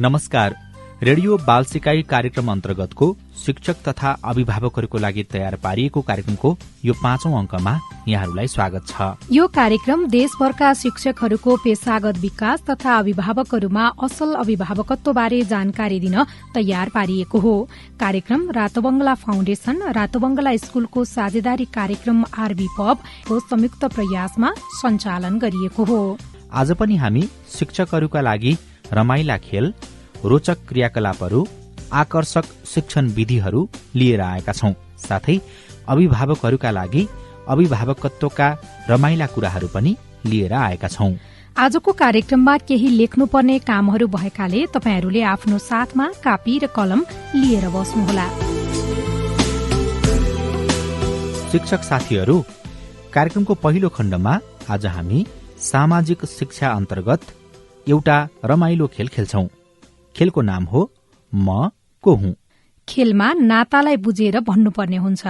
नमस्कार। रेडियो बाल सिकाइ कार्यक्रम अन्तर्गतको शिक्षक तथा अभिभावकहरूको लागि तयार पारिएको कार्यक्रमको यो 5औं अङ्कमा यहाँहरूलाई स्वागत छ। यो कार्यक्रम देशभरका शिक्षकहरूको पेशागत विकास तथा अभिभावकहरूमा असल अभिभावकत्वबारे जानकारी दिन तयार पारिएको हो। कार्यक्रम रातोबंगला फाउन्डेशन, रातोबंगला स्कूलको साझेदारी कार्यक्रम आरबी पबको संयुक्त प्रयासमा सञ्चालन गरिएको हो। आज पनि हामी शिक्षकहरूका लागि रमाइला खेल, रोचक क्रियाकलापहरू, आकर्षक शिक्षण विधिहरू लिएर आएका छौं। साथै अभिभावकहरूका लागि अभिभावकत्वका रमाइला कुराहरू पनि लिएर आएका छौं। आजको कार्यक्रममा केही लेख्नुपर्ने कामहरू भएकाले तपाईहरूले आफ्नो साथमा कापी र कलम लिएर बस्नुहोला। शिक्षक साथीहरू, कार्यक्रमको पहिलो खण्डमा आज हामी सामाजिक शिक्षा अन्तर्गत एउटा रमाइलो खेल खेल्छौं। खेलको नाम हो म को हुँ। खेलमा नातालाई बुझेर भन्नुपर्ने हुन्छ।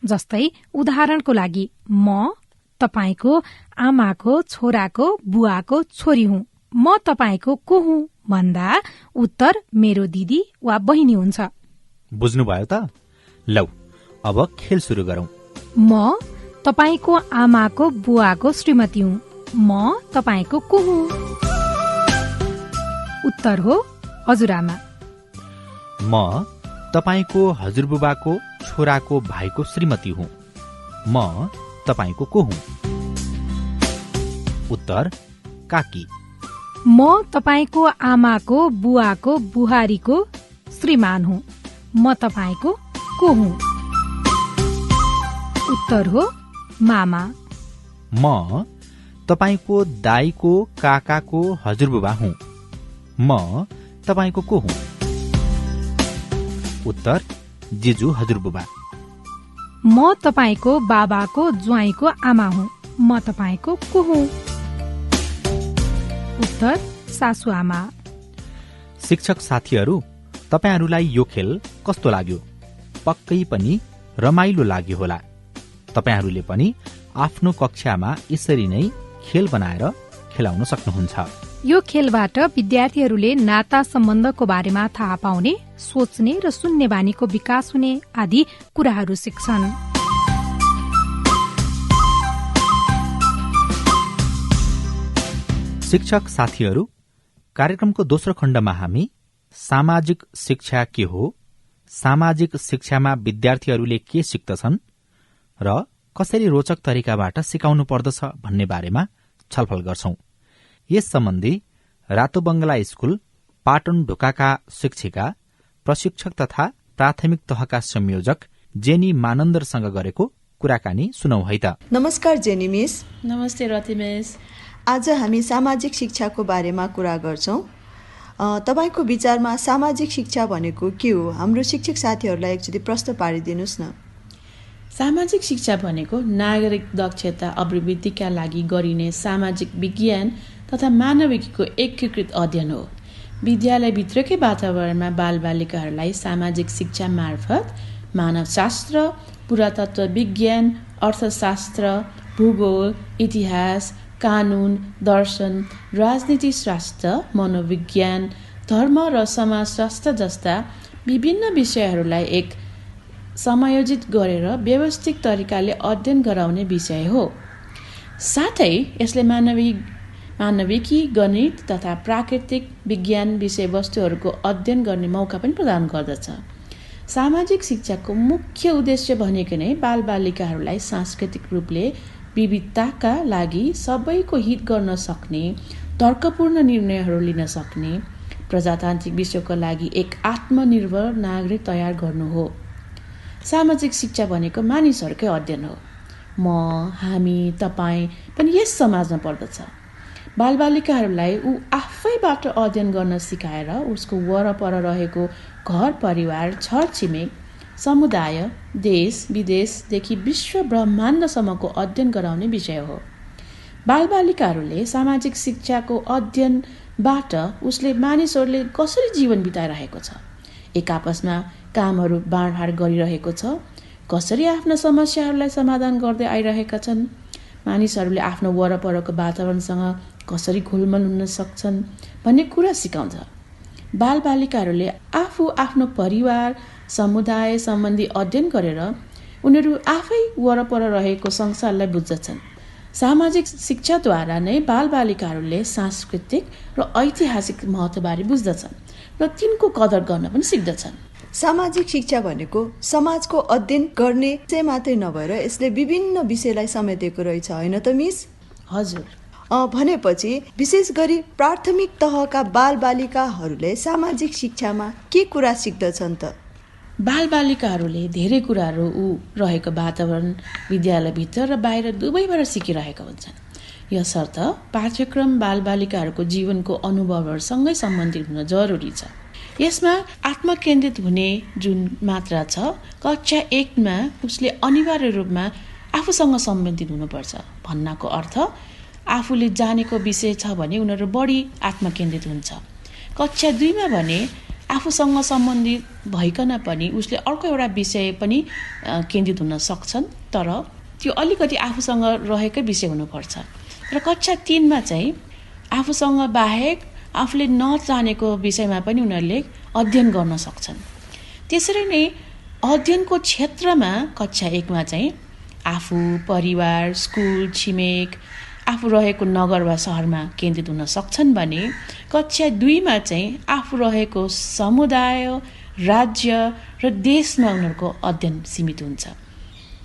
जस्तै उदाहरणको लागि म तपाईको आमाको छोराको बुवाको छोरी हुँ। म तपाईको को हुँ भन्दा उत्तर मेरो दिदी वा बहिनी हुन्छ। बुझ्नुभयो त? लौ अब खेल सुरु गरौं। म तपाईको आमाको बुवाको श्रीमती हुँ। म तपाईको को हुँ? उत्तर हो हजुरआमा। म तपाईको हजुरबुबाको छोराको भाइको श्रीमती हुँ। म तपाईको को हुँ? उत्तर काकी। म तपाईको आमाको बुवाको बुहारीको श्रीमान हुँ। म तपाईको को हुँ? उत्तर हो मामा। म तपाईको दाइको काकाको हजुरबुबा हुँ। म तपाईको को हुँ? उत्तर जिजु हजुरबुबा। म तपाईको बाबाको ज्वाइँको आमा हुँ। म तपाईको को हुँ? उत्तर सासुआमा। शिक्षक साथीहरू, तपाईहरूलाई यो खेल कस्तो लाग्यो? पक्कै पनि रमाइलो लाग्यो होला। तपाईहरूले पनि आफ्नो कक्षामा यसरी नै खेल बनाएर खेलाउन सक्नुहुन्छ। यो खेलबाट विद्यार्थीहरूले नाता सम्बन्धको बारेमा थाहा पाउने, सोच्ने र सुन्ने बानीको विकास हुने आदि कुराहरू सिक्छन्। शिक्षक साथीहरू, कार्यक्रमको दोस्रो खण्डमा हामी सामाजिक शिक्षा के हो, सामाजिक शिक्षामा विद्यार्थीहरूले के सिक्दछन् र कसरी रोचक तरिकाबाट सिकाउनु पर्दछ भन्ने बारेमा छलफल गर्छौं। यस सम्बन्धी रातोबंगला स्कूल पाटन ढोकाका शिक्षिका, प्रशिक्षक तथा प्राथमिक तहका संयोजक जेनी मानन्दरसँग गरेको कुराकानी सुनौ है त। नमस्कार जेनी मिस। नमस्ते रति मिस। आज हामी सामाजिक शिक्षाको बारेमा कुरा गर्छौं। तपाईको विचारमा सामाजिक शिक्षा भनेको के हो? हाम्रो शिक्षक साथीहरूलाई एकचोटि प्रश्न पारिदिनुस् न। सामाजिक शिक्षा भनेको नागरिक दक्षता अभिवृद्धिका लागि गरिने सामाजिक विज्ञान तथा मानविकीको एकीकृत अध्ययन हो। विद्यालयभित्रकै वातावरणमा बालबालिकाहरूलाई सामाजिक शिक्षा मार्फत मानवशास्त्र, पुरातत्व विज्ञान, अर्थशास्त्र, भूगोल, इतिहास, कानून, दर्शन, राजनीतिशास्त्र, मनोविज्ञान, धर्म र समाजशास्त्र जस्ता विभिन्न विषयहरूलाई एक समायोजित गरेर व्यवस्थित तरिकाले अध्ययन गराउने विषय हो। साथै यसले मानविकी, गणित तथा प्राकृतिक विज्ञान विषयवस्तुहरूको अध्ययन गर्ने मौका पनि प्रदान गर्दछ। सामाजिक शिक्षाको मुख्य उद्देश्य भनेको नै बालबालिकाहरूलाई सांस्कृतिक रूपले विविधताका लागि सबैको हित गर्न सक्ने, तर्कपूर्ण निर्णयहरू लिन सक्ने, प्रजातान्त्रिक विश्वको लागि एक आत्मनिर्भर नागरिक तयार गर्नु हो। सामाजिक शिक्षा भनेको मानिसहरूकै अध्ययन हो। म, हामी, तपाईँ पनि यस समाजमा पर्दछ। बालबालिकाहरूलाई ऊ आफैबाट अध्ययन गर्न सिकाएर उसको वरपर रहेको घर परिवार, छरछिमेक, समुदाय, देश विदेशदेखि विश्व ब्रह्माण्डसम्मको अध्ययन गराउने विषय हो। बालबालिकाहरूले सामाजिक शिक्षाको अध्ययनबाट उसले मानिसहरूले कसरी जीवन बिताइरहेको छ, एक आपसमा कामहरू बाँडफाँड गरिरहेको छ, कसरी आफ्ना समस्याहरूलाई समाधान गर्दै आइरहेका छन्, मानिसहरूले आफ्नो वरपरको वातावरणसँग कसरी घुलमल हुन सक्छन् भन्ने कुरा सिकाउँछ। बालबालिकाहरूले आफू आफ्नो परिवार समुदाय सम्बन्धी अध्ययन गरेर उनीहरू आफै वरपर रहेको संसारलाई बुझ्दछन्। सामाजिक शिक्षाद्वारा नै बालबालिकाहरूले सांस्कृतिक र ऐतिहासिक महत्त्वबारे बुझ्दछन् र तिनको कदर गर्न पनि सिक्दछन्। सामाजिक शिक्षा भनेको समाजको अध्ययन गर्ने विषय मात्रै नभएर यसले विभिन्न विषयलाई समेटेको रहेछ, होइन त मिस? हजुर। भनेपछि विशेष गरी प्राथमिक तहका बालबालिकाहरूले सामाजिक शिक्षामा के कुरा सिक्दछन् त? बालबालिकाहरूले धेरै कुराहरू रहेको वातावरण, विद्यालयभित्र र बाहिर दुवैबाट सिकिरहेका हुन्छन्। यसर्थ पाठ्यक्रम बालबालिकाहरूको जीवनको अनुभवहरूसँगै सम्बन्धित हुन जरुरी छ। यसमा आत्मकेन्द्रित हुने जुन मात्रा छ, कक्षा 1मा उसले अनिवार्य रूपमा आफूसँग सम्बन्धित हुनुपर्छ। भन्नाको अर्थ आफूले जानेको विषय छ भने उनीहरू बढी आत्मकेन्द्रित हुन्छ। कक्षा 2मा भने आफूसँग सम्बन्धित भइकन पनि उसले अर्को एउटा विषय पनि केन्द्रित हुन सक्छन्, तर त्यो अलिकति आफूसँग रहेकै विषय हुनुपर्छ। र कक्षा 3मा चाहिँ आफूसँग बाहेक आफूले नजानेको विषयमा पनि उनीहरूले अध्ययन गर्न सक्छन्। त्यसरी नै अध्ययनको क्षेत्रमा कक्षा 1मा चाहिँ आफू, परिवार, स्कुल, छिमेक, आफू रहेको नगर वा सहरमा केन्द्रित हुन सक्छन् भने कक्षा 2मा चाहिँ आफू रहेको समुदाय, राज्य र देशमा उनीहरूको अध्ययन सीमित हुन्छ।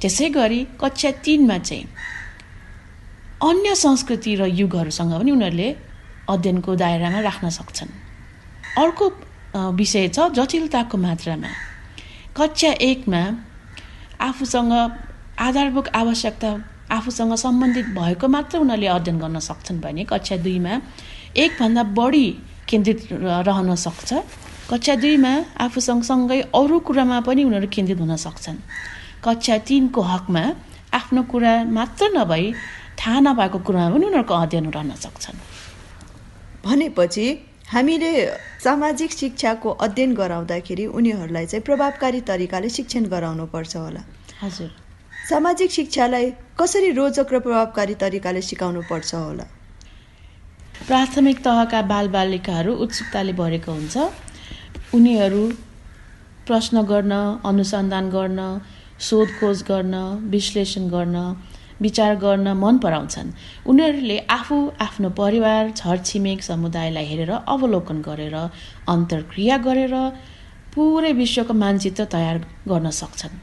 त्यसै गरी कक्षा 3मा चाहिँ अन्य संस्कृति र युगहरूसँग पनि उनीहरूले अध्ययनको दायरामा राख्न सक्छन्। अर्को विषय छ जटिलताको मात्रामा। कक्षा 1मा आफूसँग आधारभूत आवश्यकता आफूसँग सम्बन्धित भएको मात्र उनीहरूले अध्ययन गर्न सक्छन् भने कक्षा 2मा एकभन्दा बढी केन्द्रित रहन सक्छ। कक्षा 2मा आफूसँग सँगै अरू कुरामा पनि उनीहरू केन्द्रित हुन सक्छन्। कक्षा 3को हकमा आफ्नो कुरा मात्र नभई थाहा नभएको कुरामा पनि उनीहरूको अध्ययन रहन सक्छन्। भनेपछि हामीले सामाजिक शिक्षाको अध्ययन गराउँदाखेरि उनीहरूलाई चाहिँ प्रभावकारी तरिकाले शिक्षण गराउनुपर्छ होला। हजुर। सामाजिक शिक्षालाई कसरी रोचक र प्रभावकारी तरिकाले सिकाउनु पर्छ होला? प्राथमिक तहका बालबालिकाहरू उत्सुकताले भरेको हुन्छ। उनीहरू प्रश्न गर्न, अनुसन्धान गर्न, सोधखोज गर्न, विश्लेषण गर्न, विचार गर्न मन पराउँछन्। उनीहरूले आफू, आफ्नो परिवार, छरछिमेक, समुदायलाई हेरेर अवलोकन गरेर, अन्तर्क्रिया गरेर पुरै विश्वको मानचित्र तयार गर्न सक्छन्।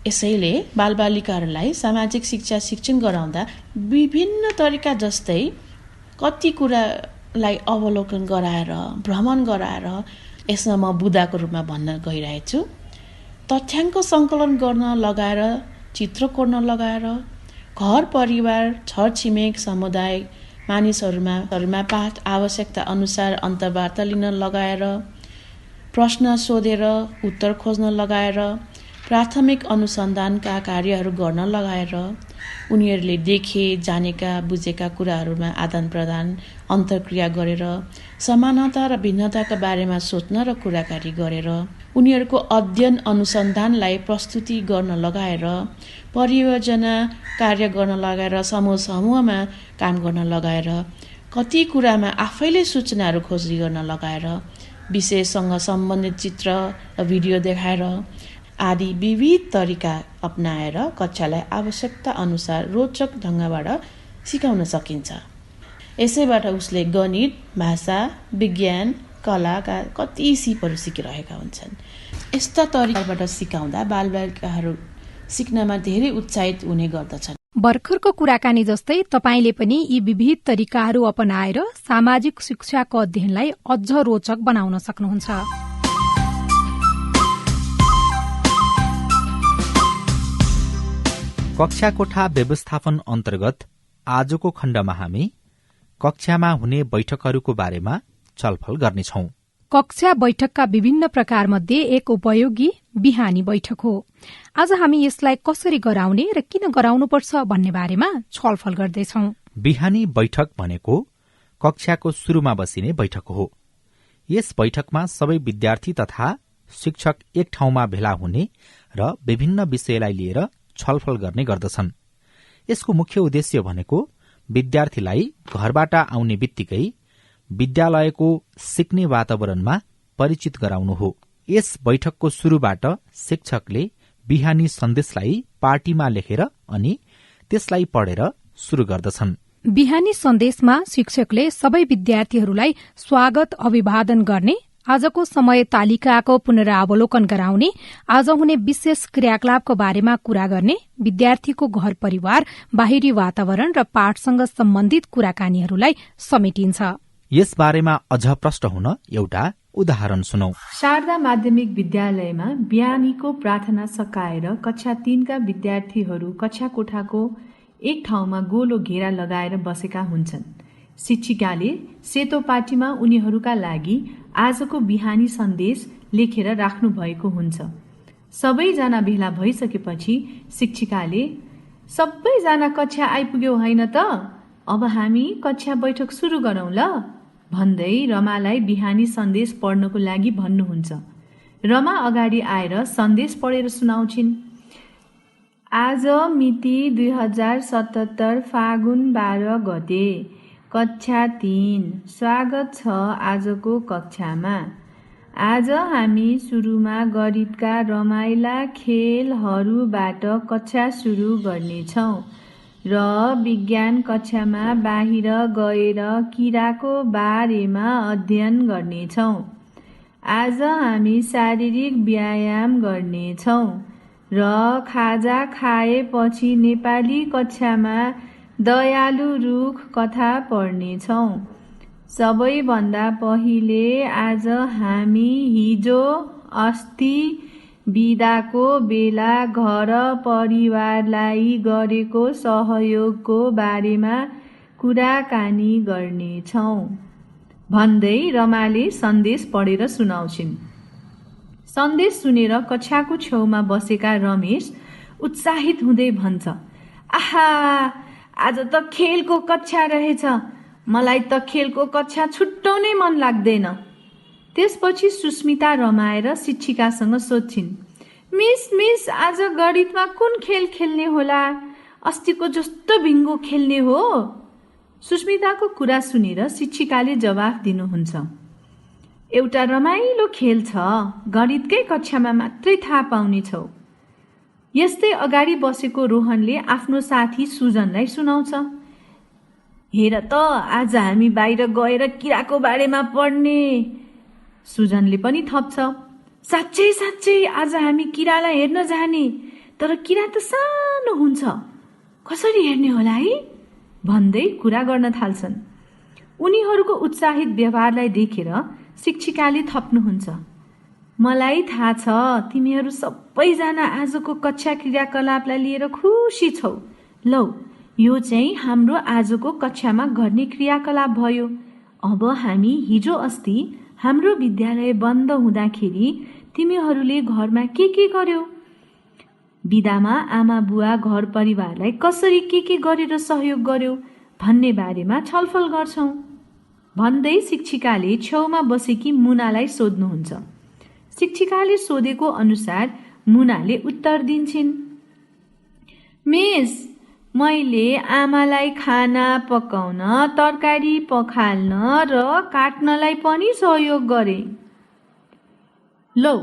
यसैले बालबालिकाहरूलाई सामाजिक शिक्षा शिक्षण गराउँदा विभिन्न तरिका जस्तै कति कुरालाई अवलोकन गराएर, भ्रमण गराएर, यसमा म बुदाको रूपमा भन्न गइरहेको छु, तथ्याङ्क सङ्कलन गर्न लगाएर, चित्र कोर्न लगाएर, घर परिवार, छरछिमेक, समुदाय मानिसहरूमा पाठ आवश्यकता अनुसार अन्तर्वार्ता लिन लगाएर, प्रश्न सोधेर उत्तर खोज्न लगाएर, प्राथमिक अनुसन्धानका कार्यहरू गर्न लगाएर, उनीहरूले देखे, जानेका, बुझेका कुराहरूमा आदान प्रदान, अन्तर्क्रिया गरेर, समानता र भिन्नताका बारेमा सोच्न र कुराकानी गरेर, उनीहरूको अध्ययन अनुसन्धानलाई प्रस्तुति गर्न लगाएर, परियोजना कार्य गर्न लगाएर, समूहमा काम गर्न लगाएर, कति कुरामा आफैले सूचनाहरू खोजी गर्न लगाएर, विषयसँग सम्बन्धित चित्र र भिडियो देखाएर आदि विविध तरिका अपनाएर कक्षालाई आवश्यकता अनुसार रोचक ढङ्गबाट सिकाउन सकिन्छ। यसैबाट उसले गणित, भाषा, विज्ञान, कलाका कति सिपहरू सिकिरहेका हुन्छन्। यस्ता तरिकाबाट सिकाउँदा बालबालिकाहरू सिक्नमा धेरै उत्साहित हुने गर्दछन्। भर्खरको कुराकानी जस्तै तपाईले पनि यी विविध तरिकाहरू अपनाएर सामाजिक शिक्षाको अध्ययनलाई अझ रोचक बनाउन सक्नुहुन्छ। कक्षा कोठा व्यवस्थापन अन्तर्गत आजको खण्डमा हामी कक्षामा हुने बैठकहरूको बारेमा छलफल गर्नेछौं। कक्षा बैठकका विभिन्न प्रकार मध्ये एक उपयोगी बिहानी बैठक हो। आज हामी यसलाई कसरी गराउने र किन गराउनुपर्छ भन्ने बारेमा छलफल गर्दैछौं। बिहानी बैठक भनेको कक्षाको सुरुमा बसिने बैठक हो। यस बैठकमा सबै विद्यार्थी तथा शिक्षक एक ठाउँमा भेला हुने र विभिन्न विषयलाई लिएर छलफल गर्ने गर्दछन्। यसको मुख्य उद्देश्य भनेको विद्यार्थीलाई घरबाट आउने बित्तिकै विद्यालयको सिक्ने वातावरणमा परिचित गराउनु हो। यस बैठकको सुरुबाट शिक्षकले बिहानी सन्देशलाई पार्टीमा लेखेर अनि त्यसलाई पढेर शुरू गर्दछन्। बिहानी सन्देशमा शिक्षकले सबै विद्यार्थीहरूलाई स्वागत अभिवादन गर्ने, आजको समय तालिकाको पुनरावलोकन गराउने, आज हुने विशेष क्रियाकलापको बारेमा कुरा गर्ने, विद्यार्थीको घर परिवार, बाहिरी वातावरण र पाठसँग सम्बन्धित कुराकानीहरूलाई समेटिन्छ। यस बारेमा अझ प्रष्ट हुन एउटा उदाहरण सुनौ। शारदा माध्यमिक विद्यालयमा बिहानीको प्रार्थना सकाएर कक्षा 3 का विद्यार्थीहरू कक्षा कोठाको एक ठाउँमा गोलो घेरा लगाएर बसेका हुन्छन्। शिक्षिकाले सेतो पाटीमा उनीहरूका लागि आजको बिहानी सन्देश लेखेर राख्नु भएको हुन्छ। सबैजना भेला भइसकेपछि शिक्षिकाले सबैजना कक्षा आइपुग्यो होइन त, अब हामी कक्षा बैठक सुरु गरौं ल भन्दै रमालाई बिहानी सन्देश पढ्नको लागि भन्नुहुन्छ। रमा अगाडि आएर सन्देश पढेर सुनाउँछिन्। आज मिति 2077 फागुन 12 गते, कक्षा 3, स्वागत छ आजको कक्षामा। आज हामी सुरुमा गणितका रमाइला खेलहरूबाट कक्षा सुरु गर्नेछौँ र विज्ञान कक्षामा बाहिर गएर किराको बारेमा अध्ययन गर्नेछौँ। आज हामी शारीरिक व्यायाम गर्नेछौँ र खाजा खाएपछि नेपाली कक्षामा दयालु रुख कथा पढ्नेछौँ। सबैभन्दा पहिले आज हामी हिजो अस्ति बिदाको बेला घर परिवारलाई गरेको सहयोगको बारेमा कुराकानी गर्नेछौँ भन्दै रमाले सन्देश पढेर सुनाउँछिन्। सन्देश सुनेर कक्षाको छेउमा बसेका रमेश उत्साहित हुँदै भन्छ, आहा आज त खेलको कक्षा रहेछ, मलाई त खेलको कक्षा छुट्याउनै मन लाग्दैन। त्यसपछि सुस्मिता रमाएर शिक्षिकासँग सोध्छिन्, मिस आज गणितमा कुन खेल खेल्ने होला? अस्तिको जस्तो बिङ्गो खेल्ने हो? सुस्मिताको कुरा सुनेर शिक्षिकाले जवाफ दिनुहुन्छ, एउटा रमाइलो खेल छ, गणितकै कक्षामा मात्रै थाहा पाउनेछौ। यस्तै अगाडि बसेको रोहनले आफ्नो साथी सुजनलाई सुनाउँछ, हेर त आज हामी बाहिर गएर किराको बारेमा पढ्ने। सुजनले पनि थप्छ, साँच्चै साँच्चै आज हामी किरालाई हेर्न जाने, तर किरा त सानो हुन्छ, कसरी हेर्ने होला है भन्दै कुरा गर्न थाल्छन्। उनीहरूको उत्साहित व्यवहारलाई देखेर शिक्षिकाले थप्नुहुन्छ, मलाई थाहा छ तिमीहरू सबैजना आजको कक्षा क्रियाकलापलाई लिएर खुसी छौ। लौ यो चाहिँ हाम्रो आजको कक्षामा गर्ने क्रियाकलाप भयो। अब हामी हिजो अस्ति हाम्रो विद्यालय बन्द हुँदाखेरि तिमीहरूले घरमा के गर्यो, बिदामा आमा बुवा घर परिवारलाई कसरी के गरेर सहयोग गर्यो भन्ने बारेमा छलफल गर्छौं भन्दै शिक्षिकाले छेउमा बसेकी मुनालाई सोध्नुहुन्छ। शिक्षिकाले सोधेको अनुसार मुनाले उत्तर दिन्छिन्, मिस मैले आमालाई खाना पकाउन, तरकारी पखाल्न र काट्नलाई पनि सहयोग गरे। लौ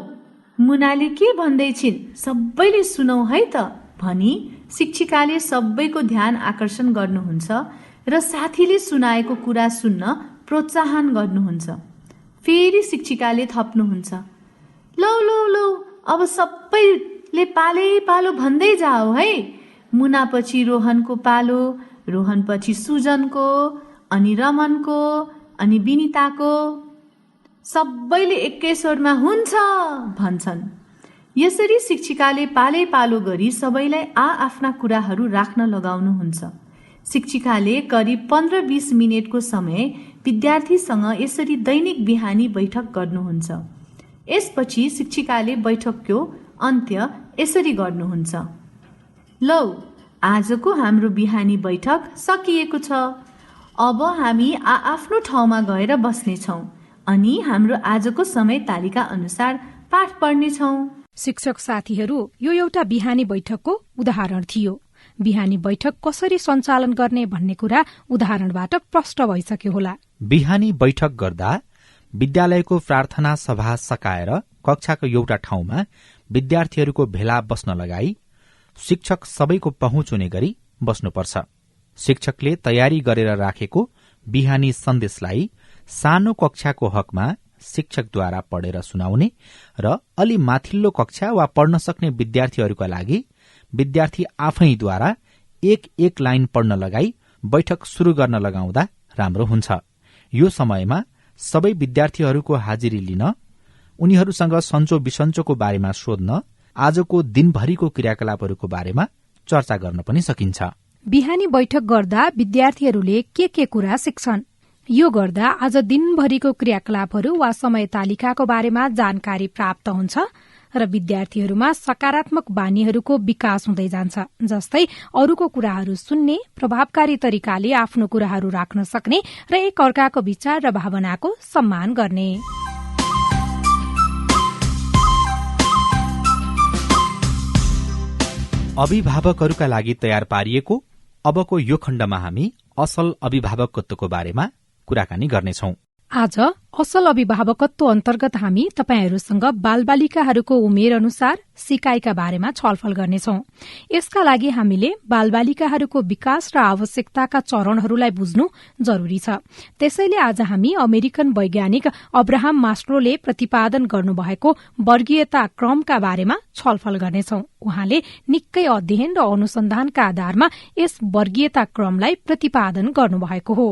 मुनाले के भन्दैछिन् सबैले सुनौ है त भनी शिक्षिकाले सबैको ध्यान आकर्षण गर्नुहुन्छ र साथीले सुनाएको कुरा सुन्न प्रोत्साहन गर्नुहुन्छ। फेरि शिक्षिकाले थप्नुहुन्छ, लौ लौ लौ अब सबैले पालै पालो भन्दै जाओ है। मुनापछि रोहनको पालो, रोहनपछि सुजनको, अनि रमनको, अनि विनिताको। सबैले एकै स्वरमा हुन्छ भन्छन्। यसरी शिक्षिकाले पालै पालो गरी सबैलाई आफ्ना कुराहरू राख्न लगाउनुहुन्छ। शिक्षिकाले करिब 15-20 मिनेटको समय विद्यार्थीसँग यसरी दैनिक बिहानी बैठक गर्नुहुन्छ। यसपछि शिक्षिकाले बैठकको अन्त्य यसरी गर्नुहुन्छ, लौ आजको हाम्रो बिहानी बैठक सकिएको छ। अब हामी आफ्नो ठाउँमा गएर बस्नेछौँ अनि हाम्रो आजको समय तालिका अनुसार पाठ पढ्नेछौँ। शिक्षक साथीहरू, यो एउटा बिहानी बैठकको उदाहरण थियो। बिहानी बैठक कसरी सञ्चालन गर्ने भन्ने कुरा उदाहरणबाट प्रष्ट भइसक्यो होला। बिहानी बैठक गर्दा विद्यालयको प्रार्थना सभा सकाएर कक्षाको एउटा ठाउँमा विद्यार्थीहरूको भेला बस्न लगाई शिक्षक सबैको पहुँच हुने गरी बस्नुपर्छ। शिक्षकले तयारी गरेर राखेको बिहानी सन्देशलाई सानो कक्षाको हकमा शिक्षकद्वारा पढेर सुनाउने र अलि माथिल्लो कक्षा वा पढ्न सक्ने विद्यार्थीहरूका लागि विद्यार्थी आफैद्वारा एक लाइन पढ्न लगाई बैठक शुरू गर्न लगाउँदा राम्रो हुन्छ। यो समयमा सबै विद्यार्थीहरूको हाजिरी लिन, उनीहरूसँग सन्चो बिसन्चोको बारेमा सोध्न, आजको दिनभरिको क्रियाकलापहरूको बारेमा चर्चा गर्न पनि सकिन्छ। बिहानी बैठक गर्दा विद्यार्थीहरूले के कुरा सिक्छन्? यो गर्दा आज दिनभरिको क्रियाकलापहरू वा समय तालिकाको बारेमा जानकारी प्राप्त हुन्छ र विद्यार्थीहरूमा सकारात्मक बानीहरूको विकास हुँदै जान्छ। जस्तै अरूको कुराहरू सुन्ने, प्रभावकारी तरिकाले आफ्नो कुराहरू राख्न सक्ने र एक अर्काको विचार र भावनाको सम्मान गर्ने। अभिभावकहरूका लागि तयार पारिएको अबको यो खण्डमा हामी असल अभिभावकत्वको बारेमा कुराकानी गर्नेछौं। आज असल अभिभावकत्व अन्तर्गत हामी तपाईहरूसँग बालबालिकाहरूको उमेर अनुसार सिकाइका बारेमा छलफल गर्नेछौं। यसका लागि हामीले बालबालिकाहरूको विकास र आवश्यकताका चरणहरूलाई बुझ्नु जरूरी छ। त्यसैले आज हामी अमेरिकन वैज्ञानिक अब्राहम मास्लोले प्रतिपादन गर्नुभएको वर्गीयता क्रमका बारेमा छलफल गर्नेछौं। उहाँले निकै अध्ययन र अनुसन्धानका आधारमा यस वर्गीयता क्रमलाई प्रतिपादन गर्नुभएको हो।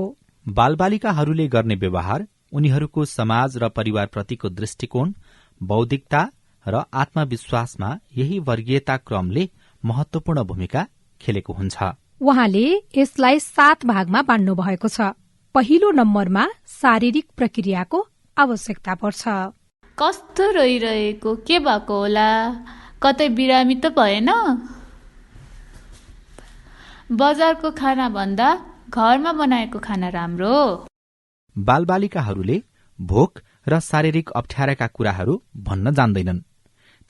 बालबालिकाहरूले गर्ने व्यवहार, उनीहरूको समाज र परिवारप्रतिको दृष्टिकोण, बौद्धिकता र आत्मविश्वासमा यही वर्गीयता क्रमले महत्वपूर्ण भूमिका खेलेको हुन्छ। उहाँले यसलाई 7 भागमा बाँड्नु भएको छ। पहिलो नम्बरमा शारीरिक प्रक्रियाको आवश्यकता पर्छ। कस्तो रोइरहेको, के भएको होला? कतै बिरामी त भएन? बजारको खाना भन्दा घरमा बनाएको खाना राम्रो। बालबालिकाहरूले भोक र शारीरिक अप्ठ्याराका कुराहरू भन्न जान्दैनन्।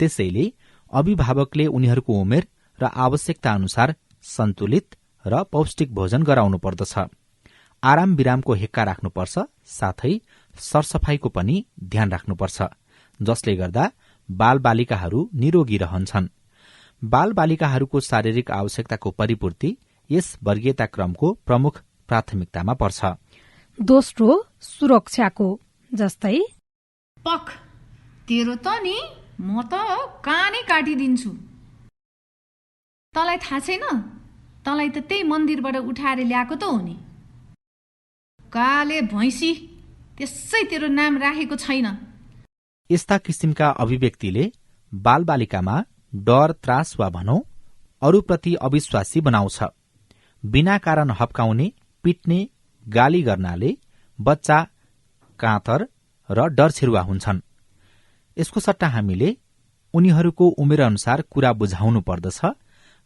त्यसैले अभिभावकले उनीहरूको उमेर र आवश्यकता अनुसार सन्तुलित र पौष्टिक भोजन गराउनु पर्दछ। आराम विरामको हेक्का राख्नुपर्छ, साथै सरसफाईको पनि ध्यान राख्नुपर्छ, जसले गर्दा बालबालिकाहरू निरोगी रहन्छन्। बालबालिकाहरूको शारीरिक आवश्यकताको परिपूर्ति यस वर्गीयता क्रमको प्रमुख प्राथमिकतामा पर्छ। दोस्रो सुरक्षाको, जस्तै पख तेरो त नि म त कानै काटिदिन्छु। तँलाई थाहा छैन? तँलाई त त्यही मन्दिरबाट उठाएर ल्याएको त हो नि। काले भैँसी, त्यसै तेरो नाम राखेको छैन। यस्ता किसिमका अभिव्यक्तिले बालबालिकामा डर, त्रास वा भनौं अरूप्रति अविश्वासी बनाउँछ। बिना कारण हप्काउने, पिट्ने, गाली गर्नाले बच्चा काँतर र डरछिरुवा हुन्छन्। यसको सट्टा हामीले उनीहरूको उमेर अनुसार कुरा बुझाउनु पर्दछ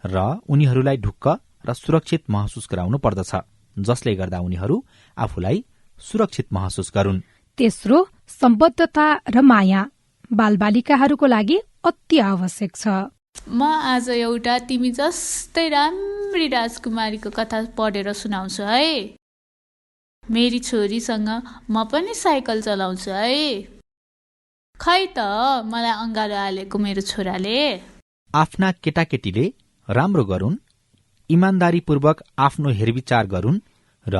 र उनीहरूलाई ढुक्क र सुरक्षित महसुस गराउनु पर्दछ, जसले गर्दा उनीहरू आफूलाई सुरक्षित महसुस गरून्। तेस्रो सम्बद्धता र माया बालबालिकाहरूको लागि अति आवश्यक छ। म आज एउटा तिमी जस्तै राम्री राजकुमारीको कथा पढेर सुनाउँछु है। मेरी छोरीसँग म पनि साइकल चलाउँछु है। खै त मलाई अँगालो हालेको मेरो छोराले। आफ्ना केटाकेटीले राम्रो गरून्, इमान्दारीपूर्वक आफ्नो हेरविचार गरून् र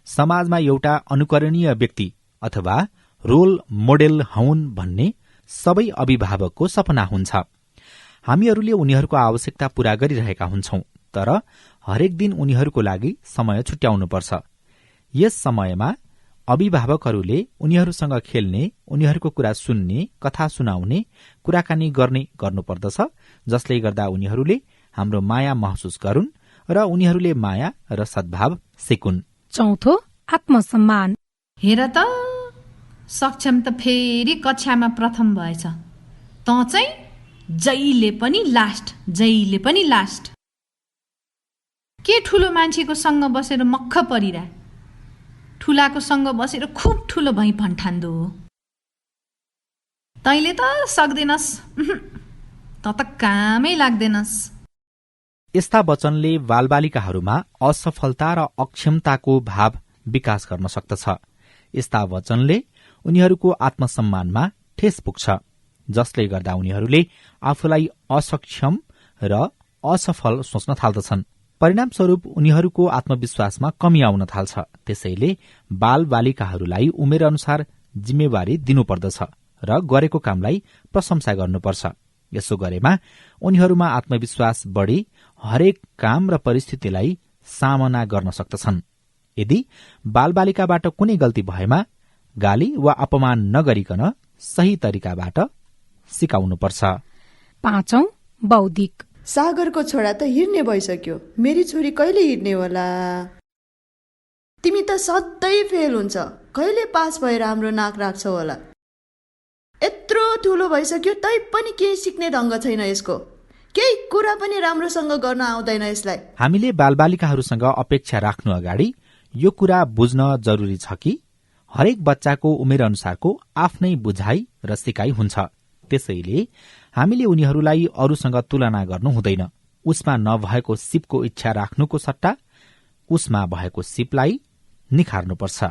समाजमा एउटा अनुकरणीय व्यक्ति अथवा रोल मोडेल हौन् भन्ने सबै अभिभावकको सपना हुन्छ। हामीहरूले उनीहरूको आवश्यकता पूरा गरिरहेका हुन्छौं, तर हरेक दिन उनीहरूको लागि समय छुट्याउनुपर्छ। यस समयमा अभिभावकहरूले उनीहरूसँग खेल्ने, उनीहरूको कुरा सुन्ने, कथा सुनाउने, कुराकानी गर्नुपर्दछ, जसले गर्दा उनीहरूले हाम्रो माया महसुस गरून् र उनीहरूले माया र सद्भाव सिकुन्। चौथो आत्मसम्मान। हेर त, सक्षम त फेरि कक्षामा प्रथम भएछ। त चाहिँ जहिले पनि लास्ट। के ठुलो मान्छेको सँग बसेर मक्ख परिरा, ठुलाको सँग बसेर खुब ठुलो भई भन्ठान्दो। तैले त सक्दैनस्, त कामै लाग्दैनस्। यस्ता वचनले बालबालिकाहरूमा असफलता र अक्षमताको भाव विकास गर्न सक्दछ। यस्ता वचनले उनीहरूको आत्मसम्मानमा ठेस पुग्छ, जसले गर्दा उनीहरूले आफूलाई असक्षम र असफल सोच्न थाल्दछन्। परिणामस्वरूप उनीहरूको आत्मविश्वासमा कमी आउन थाल्छ। त्यसैले बालबालिकाहरूलाई उमेर अनुसार जिम्मेवारी दिनुपर्दछ र गरेको कामलाई प्रशंसा गर्नुपर्छ। यसो गरेमा उनीहरूमा आत्मविश्वास बढी हरेक काम र परिस्थितिलाई सामना गर्न सक्दछन्। यदि बालबालिकाबाट कुनै गल्ती भएमा गाली वा अपमान नगरिकन सही तरिकाबाट सिकाउनुपर्छ। 5औं बौद्धिक। सागरको छोरा त हिँड्ने भइसक्यो, मेरी छोरी कहिले हिँड्ने होला? तिमी त सधैँ फेल हुन्छ, कहिले पास भएर हाम्रो नाक राख्छौ होला? यत्रो ठुलो भइसक्यो तै पनि केही सिक्ने ढङ्ग छैन यसको, केही कुरा पनि राम्रोसँग गर्न आउँदैन यसलाई। हामीले बालबालिकाहरूसँग अपेक्षा राख्नु अगाडि यो कुरा बुझ्न जरुरी छ कि हरेक बच्चाको उमेर अनुसारको आफ्नै बुझाइ र सिकाइ हुन्छ। त्यसैले हामीले उनीहरूलाई अरूसँग तुलना गर्नु हुँदैन। उसमा नभएको सिपको इच्छा राख्नुको सट्टा उसमा भएको सिपलाई निखार्नुपर्छ।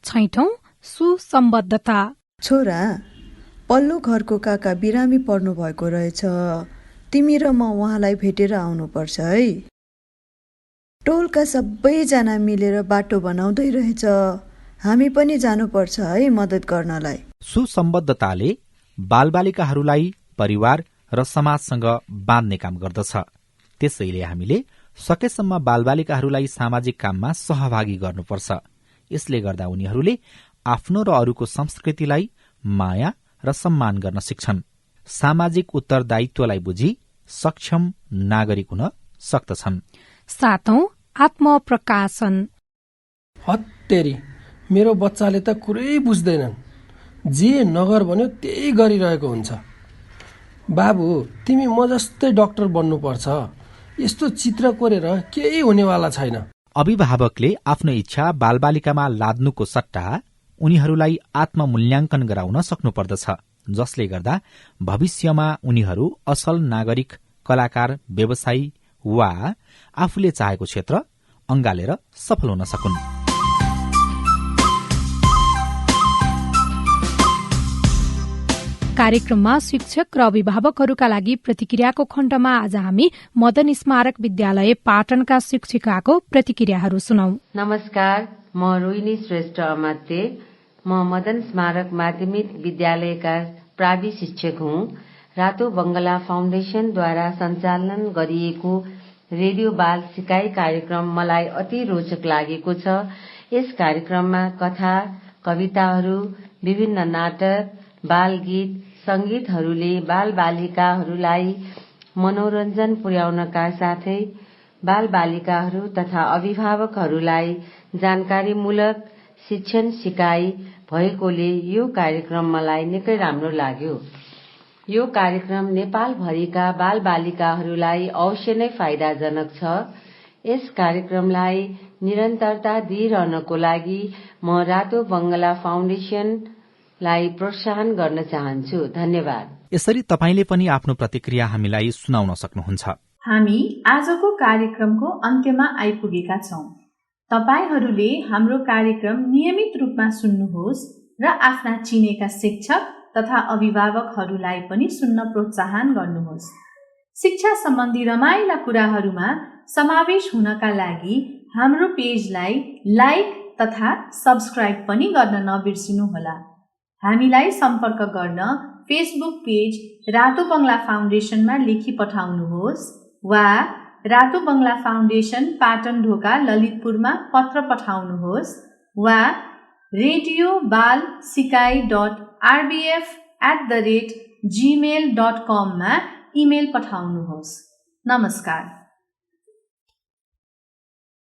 6औं सुसम्बद्धता। छोरा, पल्लो घरको काका बिरामी पर्नु भएको रहेछ, तिमी र म उहाँलाई भेटेर आउनुपर्छ है। टोलका सबैजना मिलेर बाटो बनाउँदै रहेछ, हामी पनि जानुपर्छ है मद्दत गर्नलाई। सुसम्बद्धताले बालबालिकाहरूलाई परिवार र समाजसँग बाँध्ने काम गर्दछ। त्यसैले हामीले सकेसम्म बालबालिकाहरूलाई सामाजिक काममा सहभागी गर्नुपर्छ। यसले गर्दा उनीहरूले आफ्नो र अरूको संस्कृतिलाई माया र सम्मान गर्न सिक्छन्। सामाजिक उत्तरदायित्वलाई बुझी सक्षम नागरिक हुन सक्दछन्। 7औं आत्मप्रकाशन। हत्तेरी, मेरो बच्चाले त कुरै बुझ्दैनन्, जे नगर भन्यो त्यही गरिरहेको हुन्छ। बाबु, तिमी म जस्तै डाक्टर बन्नुपर्छ, यस्तो चित्र कोरेर केही हुनेवाला छैन। अभिभावकले आफ्नो इच्छा बालबालिकामा लाद्नुको सट्टा उनीहरूलाई आत्ममूल्याङ्कन गराउन सक्नुपर्दछ, जसले गर्दा भविष्यमा उनीहरू असल नागरिक, कलाकार, व्यवसायी वा आफूले चाहेको क्षेत्र अँगालेर सफल हुन सकुन्। कार्यक्रममा शिक्षक र अभिभावकहरूका लागि प्रतिक्रियाको खण्डमा आज हामी मदन स्मारक विद्यालय पाटनका शिक्षिकाको प्रतिक्रियाहरू सुनौ। नमस्कार, म रोहिणी श्रेष्ठ अमात्य। म मदन स्मारक माध्यमिक विद्यालयका प्रावि शिक्षक हुँ। रातो बंगला फाउन्डेशनद्वारा सञ्चालन गरिएको रेडियो बाल सिकाइ कार्यक्रम मलाई अति रोचक लागेको छ। यस कार्यक्रममा कथा, कविताहरू, विभिन्न नाटक, बाल गीत, संगीतहरूले बालबालिकाहरूलाई मनोरञ्जन पुर्याउनका साथै बालबालिकाहरू तथा अभिभावकहरूलाई जानकारीमूलक शिक्षण सिकाइ भएकोले यो कार्यक्रम मलाई निकै राम्रो लाग्यो। यो कार्यक्रम नेपालभरिका बालबालिकाहरूलाई अवश्य नै फाइदाजनक छ। यस कार्यक्रमलाई निरन्तरता दिइरहनको लागि म रातो बंगला फाउन्डेशनलाई प्रोत्साहन गर्न चाहन्छु। धन्यवाद। यसरी तपाईले पनि आफ्नो प्रतिक्रिया हामीलाई सुनाउन सक्नुहुन्छ। हामी आजको कार्यक्रमको अन्त्यमा आइपुगेका छौं। तपाईहरूले हाम्रो कार्यक्रम नियमित रूपमा सुन्नुहोस् र आफ्ना चिनेका शिक्षक तथा अभिभावकहरूलाई पनि सुन्न प्रोत्साहन गर्नुहोस्। शिक्षा सम्बन्धी रमाइला कुराहरूमा समावेश हुनका लागि हाम्रो पेजलाई लाइक तथा सब्स्क्राइब पनि गर्न नबिर्सिनुहोला। हामीलाई सम्पर्क गर्न फेसबुक पेज रातो बंगला फाउन्डेशनमा लेखी पठाउनुहोस् वा रातो बंगला फाउन्डेशन पाटन ढोका ललितपुरमा पत्र पठाउनुहोस् वा radiobalsikai.rbf@gmail.com मा इमेल पठाउनुहोस्। नमस्कार।